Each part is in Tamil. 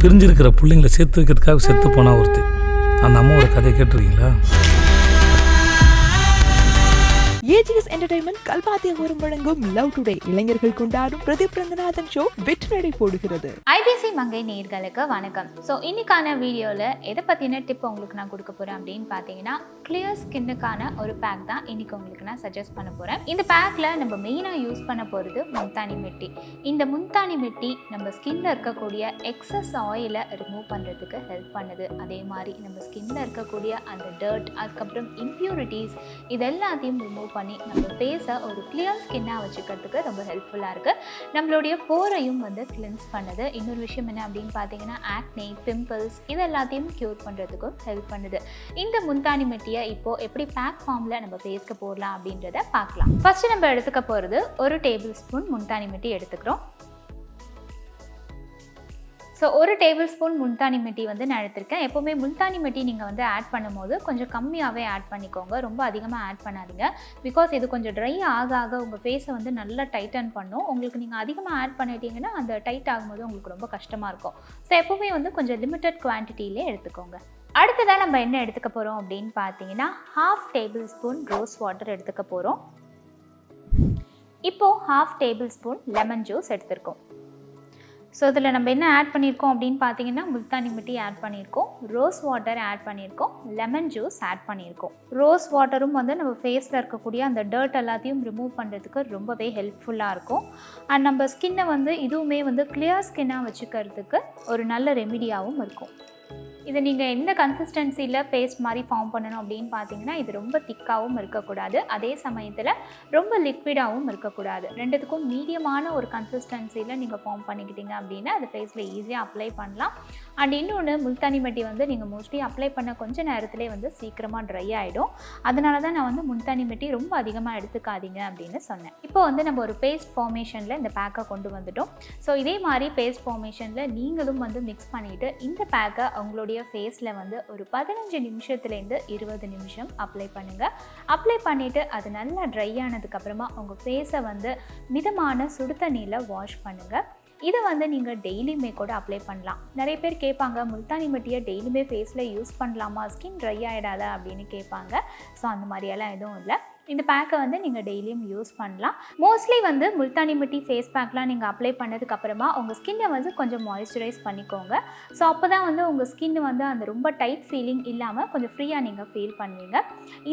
பிரிஞ்சிருக்கிற பிள்ளைங்களை சேர்த்து வைக்கிறதுக்காக செத்து போனா ஒருத்தி. அந்த அம்மாவோட கதையை கேட்டிருக்கீங்களா? ஏஜிஎஸ் என்டர்டைன்மெண்ட் கல்பாத்திய ஓரம் வழங்கும் லவ் டுடே இளைஞர்கள் கொண்டாடும் பிரதீப் ரங்கநாதன் ஷோ வெற்றி நடை போடுகிறது. ஐபிசி மங்கை நேயர்களுக்கு வணக்கம். ஸோ இன்னைக்கான வீடியோவில் எதை பற்றின டிப் உங்களுக்கு நான் கொடுக்க போகிறேன் அப்படின்னு பார்த்தீங்கன்னா, கிளியர் ஸ்கின்னுக்கான ஒரு பேக் தான் இன்னைக்கு உங்களுக்கு நான் சஜஸ்ட் பண்ண போகிறேன். இந்த பேக்கில் நம்ம மெயினாக யூஸ் பண்ண போகிறது முல்தானி மெட்டி. இந்த முல்தானி மெட்டி நம்ம ஸ்கின்ல இருக்கக்கூடிய எக்ஸஸ் ஆயிலை ரிமூவ் பண்ணுறதுக்கு ஹெல்ப் பண்ணுது. அதே மாதிரி நம்ம ஸ்கின்ல இருக்கக்கூடிய அந்த டர்ட், அதுக்கப்புறம் இம்ப்யூரிட்டிஸ், இது எல்லாத்தையும் ரிமூவ் பண்ணி நம்ம ஃபேஸை ஒரு கிளியர் ஸ்கின்னாக வச்சுக்கிறதுக்கு ரொம்ப ஹெல்ப்ஃபுல்லாக இருக்குது. நம்மளுடைய போரையும் வந்து கிளென்ஸ் பண்ணுது. இன்னொரு விஷயம் என்ன அப்படின்னு பார்த்தீங்கன்னா, ஆக்னே, பிம்பிள்ஸ் இது எல்லாத்தையும் க்யூர் பண்ணுறதுக்கும் ஹெல்ப் பண்ணுது. இந்த முல்தானி மெட்டியை இப்போது எப்படி பேக் ஃபார்மில் நம்ம ஃபேஸ்க்கு போடலாம் அப்படின்றத பார்க்கலாம். ஃபஸ்ட்டு நம்ம எடுத்துக்க போகிறது 1 டேபிள் ஸ்பூன் முல்தானி மெட்டி எடுத்துக்கிறோம். ஸோ 1 டேபிள் ஸ்பூன் முல்தானி மெட்டி வந்து நான் எடுத்திருக்கேன். எப்போவுமே முல்தானி மெட்டி நீங்கள் வந்து ஆட் பண்ணும்போது கொஞ்சம் கம்மியாகவே ஆட் பண்ணிக்கோங்க, ரொம்ப அதிகமாக ஆட் பண்ணாதீங்க. பிகாஸ் இது கொஞ்சம் ட்ரை ஆக ஆக உங்கள் ஃபேஸை வந்து நல்லா டைட்டன் பண்ணும். உங்களுக்கு நீங்கள் அதிகமாக ஆட் பண்ணிட்டீங்கன்னா அந்த டைட் ஆகும்போது உங்களுக்கு ரொம்ப கஷ்டமாக இருக்கும். ஸோ எப்போவுமே வந்து கொஞ்சம் லிமிட்டட் குவான்டிட்டியிலே எடுத்துக்கோங்க. அடுத்ததாக நம்ம என்ன எடுத்துக்க போகிறோம் அப்படின்னு பார்த்தீங்கன்னா, 1/2 டேபிள் ஸ்பூன் ரோஸ் வாட்டர் எடுத்துக்க போகிறோம். இப்போது 1/2 டேபிள் ஸ்பூன் லெமன் ஜூஸ் எடுத்துருக்கோம். ஸோ இதில் நம்ம என்ன ஆட் பண்ணியிருக்கோம் அப்படின்னு பார்த்தீங்கன்னா, முல்தானி மெட்டி ஆட் பண்ணியிருக்கோம், ரோஸ் வாட்டர் ஆட் பண்ணியிருக்கோம், லெமன் ஜூஸ் ஆட் பண்ணியிருக்கோம். ரோஸ் வாட்டரும் வந்து நம்ம ஃபேஸில் இருக்கக்கூடிய அந்த டர்ட் எல்லாத்தையும் ரிமூவ் பண்ணுறதுக்கு ரொம்பவே ஹெல்ப்ஃபுல்லாக இருக்கும். அண்ட் நம்ம ஸ்கின்னை வந்து இதுவுமே வந்து கிளியர் ஸ்கின்னாக வச்சுக்கிறதுக்கு ஒரு நல்ல ரெமிடியாகவும் இருக்கும். இதை நீங்கள் எந்த கன்சிஸ்டன்சியில் பேஸ்ட் மாதிரி ஃபார்ம் பண்ணணும் அப்படின்னு பார்த்தீங்கன்னா, இது ரொம்ப திக்காகவும் இருக்கக்கூடாது, அதே சமயத்தில் ரொம்ப லிக்விடாகவும் இருக்கக்கூடாது. ரெண்டுத்துக்கும் மீடியமான ஒரு கன்சிஸ்டன்சியில் நீங்கள் ஃபார்ம் பண்ணிக்கிட்டீங்க அப்படின்னா அது ஃபேஸில் ஈஸியாக அப்ளை பண்ணலாம். அண்ட் இன்னொன்று, முல்தானி மெட்டி வந்து நீங்கள் மோஸ்ட்லி அப்ளை பண்ண கொஞ்சம் நேரத்திலே வந்து சீக்கிரமாக ட்ரை ஆகிடும். அதனால தான் நான் வந்து முல்தானி மெட்டி ரொம்ப அதிகமாக எடுத்துக்காதீங்க அப்படின்னு சொன்னேன். இப்போ வந்து நம்ம ஒரு பேஸ்ட் ஃபார்மேஷனில் இந்த பேக்கை கொண்டு வந்துட்டோம். ஸோ இதே மாதிரி பேஸ்ட் ஃபார்மேஷனில் நீங்களும் வந்து மிக்ஸ் பண்ணிவிட்டு இந்த பேக்கை அவங்களுடைய ஃபேஸில் வந்து ஒரு 15 நிமிஷத்துலேருந்து 20 நிமிஷம் அப்ளை பண்ணுங்கள். அப்ளை பண்ணிவிட்டு அது நல்லா ட்ரை ஆனதுக்கப்புறமா உங்கள் ஃபேஸை வந்து மிதமான சுடு தண்ணியில் வாஷ் பண்ணுங்கள். இதை வந்து நீங்கள் டெய்லியுமே கூட அப்ளை பண்ணலாம். நிறைய பேர் கேட்பாங்க, முல்தானி மெட்டியை டெய்லியுமே ஃபேஸில் யூஸ் பண்ணலாமா, ஸ்கின் ட்ரை ஆகிடாதா அப்படின்னு கேட்பாங்க. ஸோ அந்த மாதிரியெல்லாம் எதுவும் இல்லை. இந்த பேக்கை வந்து நீங்கள் டெய்லியும் யூஸ் பண்ணலாம். மோஸ்ட்லி வந்து முல்தானி மெட்டி ஃபேஸ் பேக்லாம் நீங்கள் அப்ளை பண்ணதுக்கப்புறமா உங்கள் ஸ்கின்னை வந்து கொஞ்சம் மாய்ஸ்சரைஸ் பண்ணிக்கோங்க. ஸோ அப்போ தான் வந்து உங்கள் ஸ்கின் வந்து அந்த ரொம்ப டைட் ஃபீலிங் இல்லாமல் கொஞ்சம் ஃப்ரீயாக நீங்கள் ஃபீல் பண்ணுவீங்க.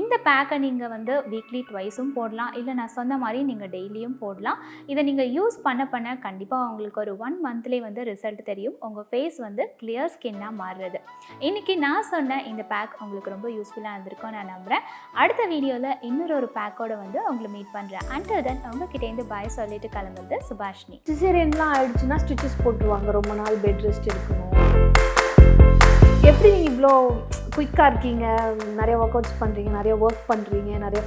இந்த பேக்கை நீங்கள் வந்து வீக்லி ட்வைஸும் போடலாம், இல்லை நான் சொன்ன மாதிரி நீங்கள் டெய்லியும் போடலாம். இதை நீங்கள் யூஸ் பண்ண கண்டிப்பாக உங்களுக்கு ஒரு 1 மந்த்லேயே வந்து ரிசல்ட் தெரியும். உங்கள் ஃபேஸ் வந்து கிளியர் ஸ்கின்னாக மாறுறது. இன்றைக்கி நான் சொன்ன இந்த பேக் உங்களுக்கு ரொம்ப யூஸ்ஃபுல்லாக இருந்திருக்கும் நான் நம்புகிறேன். அடுத்த வீடியோவில் இன்னொரு பேக்கோட வந்து உங்களை மீட் பண்ணுறேன். அண்டில் தென் உங்ககிட்டேருந்து பாய் சொல்லிட்டு கிளம்புறது சுபாஷினி. சிசேரியன்லாம் ஆயிடுச்சுன்னா ஸ்டிச்சஸ் போட்டுருவாங்க, ரொம்ப நாள் பெட் ரெஸ்ட் இருக்கணும். எப்படி நீங்கள் இவ்வளோ குயிக்காக இருக்கீங்க, நிறைய ஒர்க் அவுட்ஸ் பண்ணுறீங்க, நிறைய ஒர்க் பண்ணுறீங்க, நிறைய